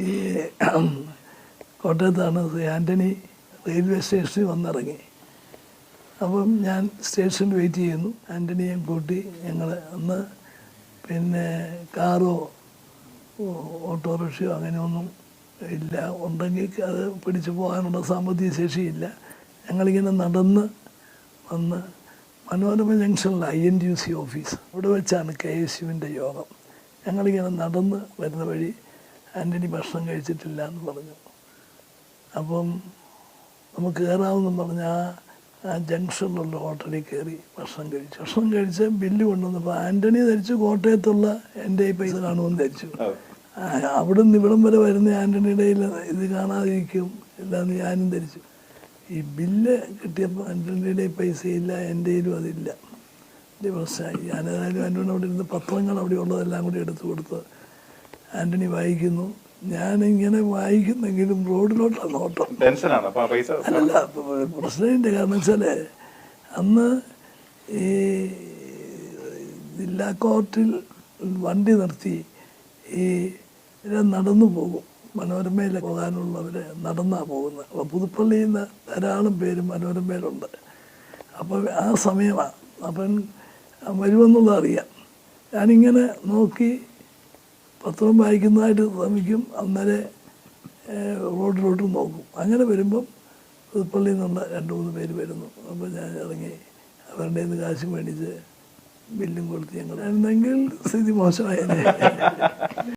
ഈ കോട്ടയത്താണ് ശ്രീ ആൻ്റണി റെയിൽവേ സ്റ്റേഷനിൽ വന്നിറങ്ങി. അപ്പം ഞാൻ സ്റ്റേഷനിൽ വെയിറ്റ് ചെയ്യുന്നു. ആൻ്റണിയും കൂട്ടി ഞങ്ങൾ അന്ന് പിന്നെ കാറോ ഓട്ടോറിക്ഷയോ അങ്ങനെയൊന്നും ഇല്ല. ഉണ്ടെങ്കിൽ അത് പിടിച്ചു പോകാനുള്ള സാമ്പത്തിക ശേഷിയില്ല. ഞങ്ങളിങ്ങനെ നടന്ന് വന്ന് മനോരമ ജംഗ്ഷനിലെ INTUC ഓഫീസ്, അവിടെ വെച്ചാണ് KSUവിൻ്റെ യോഗം. ഞങ്ങളിങ്ങനെ നടന്ന് വരുന്ന വഴി ആൻ്റണി ഭക്ഷണം കഴിച്ചിട്ടില്ല എന്ന് പറഞ്ഞു. അപ്പം നമുക്ക് കയറാമെന്നും പറഞ്ഞ് ആ ജംഗ്ഷനിലുള്ള ഹോട്ടലിൽ കയറി ഭക്ഷണം കഴിച്ച് ബില്ല് കൊണ്ടുവന്നപ്പോൾ ആൻ്റണി ധരിച്ചു കോട്ടയത്തുള്ള എൻ്റെ ഈ പൈസ കാണുമെന്ന് ധരിച്ചു. അവിടെ നിന്ന് ഇവിടം വരെ വരുന്ന ആൻ്റണിയുടെ ഇത് കാണാതിരിക്കും ഇല്ലാന്ന് ഞാനും ധരിച്ചു. ഈ ബില്ല് കിട്ടിയപ്പോൾ ആൻ്റണിയുടെ പൈസയില്ല, എൻ്റെയിലും അതില്ല. വലിയ പ്രശ്നമായി. ഞാനേതായാലും ആൻ്റണി അവിടെ ഇരുന്ന് പത്രങ്ങൾ അവിടെ ഉള്ളതെല്ലാം കൂടി എടുത്തു കൊടുത്ത് ആൻ്റണി വായിക്കുന്നു. ഞാനിങ്ങനെ വായിക്കുന്നെങ്കിലും റോഡിലോട്ടാണ് നോട്ടം. അല്ല, പ്രശ്നമില്ല. കാരണം വെച്ചാൽ അന്ന് ഈ ജില്ലാ കോർട്ടിൽ വണ്ടി നിർത്തി ഈ നടന്നു പോകും. മനോരമയിൽ പോകാനുള്ളവർ നടന്നാണ് പോകുന്നത്. അപ്പോൾ പുതുപ്പള്ളിയിൽ നിന്ന് ധാരാളം പേര് മനോരമയിലുണ്ട്. അപ്പോൾ ആ സമയമാണ്. അപ്പം വരുമെന്നുള്ളത് അറിയാം. ഞാനിങ്ങനെ നോക്കി പത്രം വായിക്കുന്നതായിട്ട് ശ്രമിക്കും. അന്നേരം റോഡിലോട്ട് നോക്കും. അങ്ങനെ വരുമ്പം പുതുപ്പള്ളിയിൽ നിന്നുള്ള 2-3 പേര് വരുന്നു. അപ്പോൾ ഞാൻ ഇറങ്ങി അവരുടെ നിന്ന് കാശ് മേടിച്ച് ബില്ലും കൊടുത്ത് ഞങ്ങൾ. ആയിരുന്നെങ്കിൽ സ്ഥിതി മോശമായേനെ.